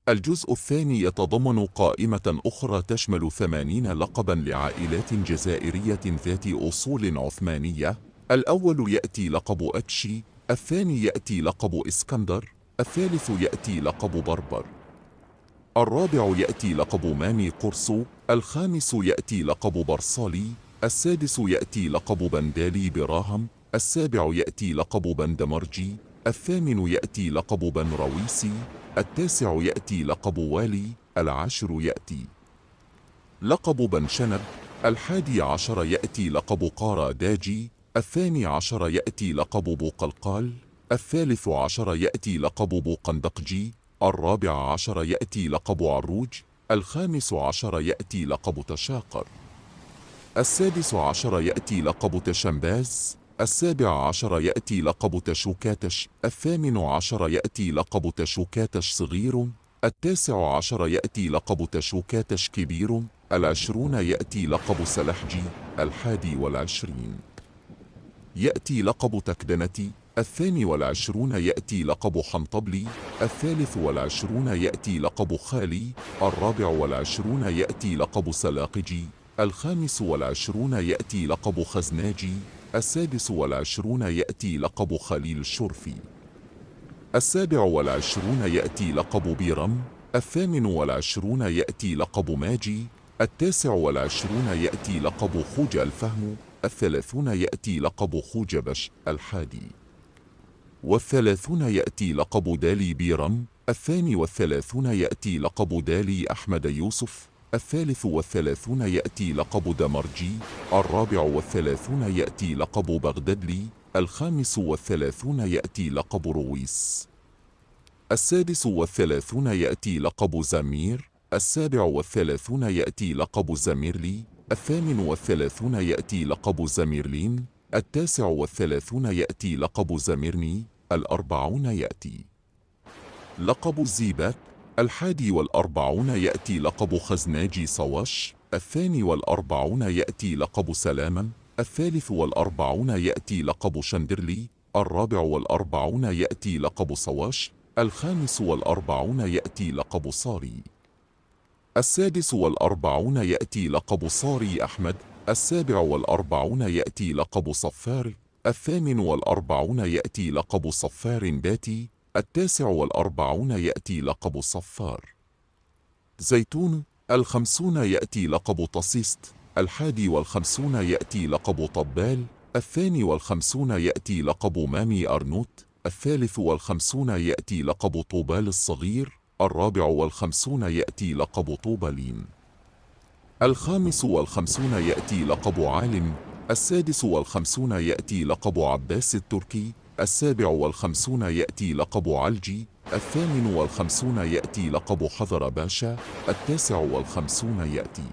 الجزء الثاني يتضمن قائمة أخرى تشمل 80 لقبا لعائلات جزائرية ذات أصول عثمانية. الأول يأتي لقب أتشي، الثاني يأتي لقب إسكندر، الثالث يأتي لقب بربر، الرابع يأتي لقب مامي قرصو، الخامس يأتي لقب برصالي، السادس يأتي لقب بندالي براهم، السابع يأتي لقب بندمرجي، الثامن يأتي لقب بن رويسي، التاسع يأتي لقب والي، العاشر يأتي لقب بن شنب، الحادي عشر يأتي لقب قارا داجي، الثاني عشر يأتي لقب بوقلقال، الثالث عشر يأتي لقب بوقندقجي، الرابع عشر يأتي لقب عروج، الخامس عشر يأتي لقب تشاقر، السادس عشر يأتي لقب تشمباز، السابع عشر يأتي لقب تشوكاتش، الثامن عشر يأتي لقب تشوكاتش صغير، التاسع عشر يأتي لقب تشوكاتش كبير، العشرون يأتي لقب سلحجي، الحادي والعشرين يأتي لقب تكدنتي، الثاني والعشرون يأتي لقب حنطبلي، الثالث والعشرون يأتي لقب خالي، الرابع والعشرون يأتي لقب سلاقجي، الخامس والعشرون يأتي لقب خزناجي، السادس والعشرون يأتي لقب خليل الشرفي، السابع والعشرون يأتي لقب بيرم، الثامن والعشرون يأتي لقب ماجي، التاسع والعشرون يأتي لقب خوج الفهم، الثلاثون يأتي لقب خوجبش، الحادي والثلاثون يأتي لقب دالي بيرم، الثاني والثلاثون يأتي لقب دالي أحمد يوسف، الثالث والثلاثون يأتي لقب دمرجي، الرابع والثلاثون يأتي لقب بغدادلي، الخامس والثلاثون يأتي لقب رويس، السادس والثلاثون يأتي لقب زمير، السابع والثلاثون يأتي لقب زميرلي، الثامن والثلاثون يأتي لقب زميرلين، التاسع والثلاثون يأتي لقب زميرني، الأربعون يأتي لقب الزيبات، الحادي والأربعون يأتي لقب خزناجي صواش، الثاني والأربعون يأتي لقب سلاما، الثالث والأربعون يأتي لقب شندرلي، الرابع والأربعون يأتي لقب صواش، الخامس والأربعون يأتي لقب صاري، السادس والأربعون يأتي لقب صاري أحمد، السابع والأربعون يأتي لقب صفار، الثامن والأربعون يأتي لقب صفار باتي، التاسع والأربعون يأتي لقب صفار زيتون، الخمسون يأتي لقب تصيست، الحادي والخمسون يأتي لقب طبال، الثاني والخمسون يأتي لقب مامي أرنوت، الثالث والخمسون يأتي لقب طوبال الصغير، الرابع والخمسون يأتي لقب طوبالين، الخامس والخمسون يأتي لقب عالم، السادس والخمسون يأتي لقب عباس التركي، السابع والخمسون يأتي لقب علجي، الثامن والخمسون يأتي لقب حضر باشا، التاسع والخمسون يأتي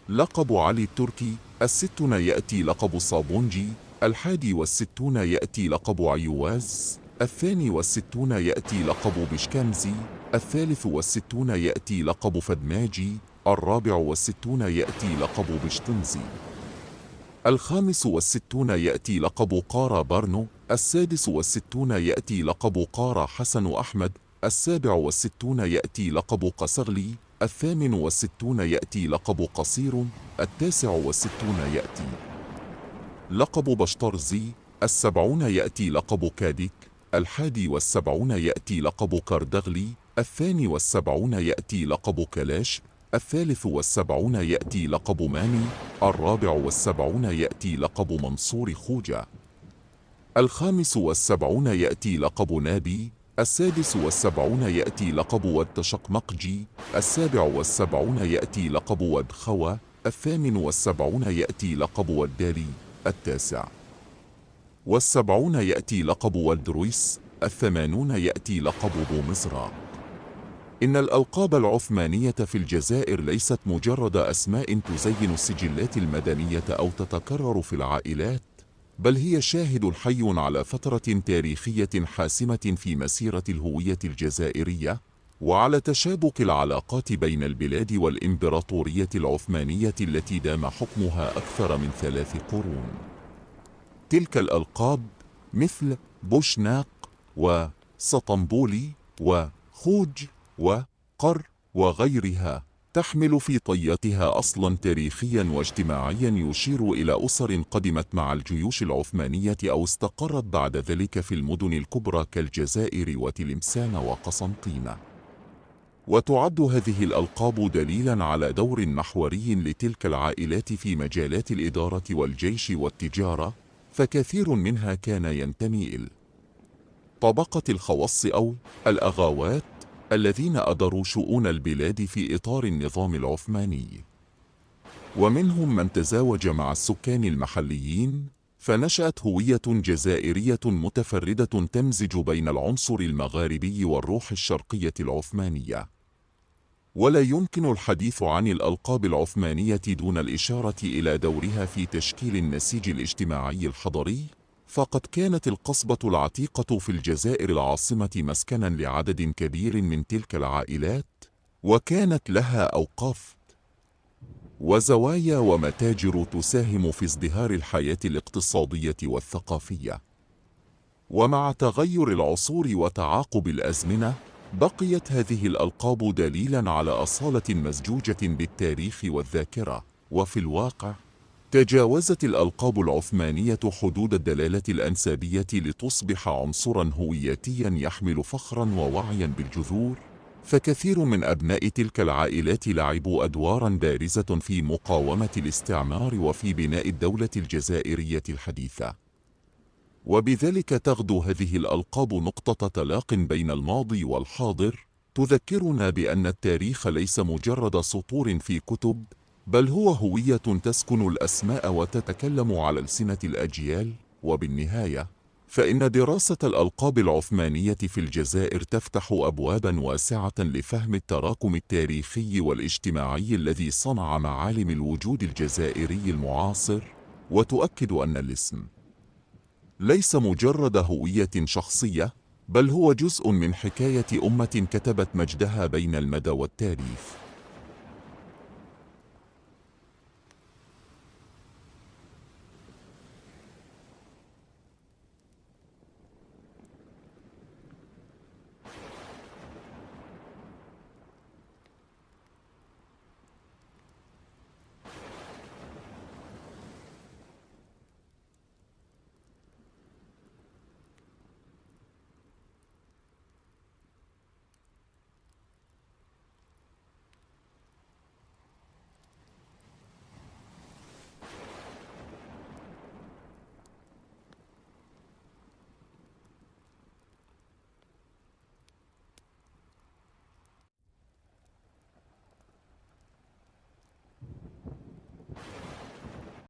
لقب علي التركي، الستون يأتي لقب صابونجي، الحادي والستون يأتي لقب عيواز، الثاني والستون يأتي لقب بشكامزي، الثالث والستون يأتي لقب فدماجي، الرابع والستون يأتي لقب بشتنزي، الخامس والستون يأتي لقب قارا برنو، السادس والستون يأتي لقب قارا حسن أحمد، السابع والستون يأتي لقب قسغلي، الثامن والستون يأتي لقب قصير، التاسع والستون يأتي لقب بشطرزي، السبعون يأتي لقب كاديك، الحادي والسبعون يأتي لقب كردغلي، الثاني والسبعون يأتي لقب كلاش، الثالث والسبعون يأتي لقب مامي، الرابع والسبعون يأتي لقب منصور خوجة، الخامس والسبعون يأتي لقب نابي، السادس والسبعون يأتي لقب والتشقمقجي، السابع والسبعون يأتي لقب ودخوى، الثامن والسبعون يأتي لقب والدالي، التاسع والسبعون يأتي لقب والدرويس، الثمانون يأتي لقب بومزرع. إن الألقاب العثمانية في الجزائر ليست مجرد أسماء تزين السجلات المدنية أو تتكرر في العائلات، بل هي شاهد حي على فترة تاريخية حاسمة في مسيرة الهوية الجزائرية، وعلى تشابك العلاقات بين البلاد والإمبراطورية العثمانية التي دام حكمها أكثر من 3 قرون. تلك الألقاب مثل بوشناق وسطنبولي وخوج وقر وغيرها، تحمل في طياتها أصلا تاريخيا واجتماعيا يشير إلى أسر قدمت مع الجيوش العثمانية أو استقرت بعد ذلك في المدن الكبرى كالجزائر وتلمسان وقسنطينة. وتعد هذه الألقاب دليلا على دور محوري لتلك العائلات في مجالات الإدارة والجيش والتجارة، فكثير منها كان ينتمي إلى طبقة الخواص أو الأغاوات الذين أداروا شؤون البلاد في إطار النظام العثماني، ومنهم من تزاوج مع السكان المحليين، فنشأت هوية جزائرية متفردة تمزج بين العنصر المغاربي والروح الشرقية العثمانية. ولا يمكن الحديث عن الألقاب العثمانية دون الإشارة إلى دورها في تشكيل النسيج الاجتماعي الحضري، فقد كانت القصبة العتيقة في الجزائر العاصمة مسكنا لعدد كبير من تلك العائلات، وكانت لها أوقاف وزوايا ومتاجر تساهم في ازدهار الحياة الاقتصادية والثقافية. ومع تغير العصور وتعاقب الأزمنة، بقيت هذه الألقاب دليلا على أصالة مزجوجة بالتاريخ والذاكرة. وفي الواقع تجاوزت الألقاب العثمانية حدود الدلالة الأنسابية لتصبح عنصرا هويتيا يحمل فخرا ووعيا بالجذور، فكثير من أبناء تلك العائلات لعبوا أدوارا بارزة في مقاومة الاستعمار وفي بناء الدولة الجزائرية الحديثة. وبذلك تغدو هذه الألقاب نقطة تلاق بين الماضي والحاضر، تذكرنا بأن التاريخ ليس مجرد سطور في كتب، بل هو هوية تسكن الأسماء وتتكلم على ألسنة الأجيال. وبالنهاية، فإن دراسة الألقاب العثمانية في الجزائر تفتح أبوابا واسعة لفهم التراكم التاريخي والاجتماعي الذي صنع معالم الوجود الجزائري المعاصر، وتؤكد أن الاسم ليس مجرد هوية شخصية، بل هو جزء من حكاية أمة كتبت مجدها بين المدى والتاريخ.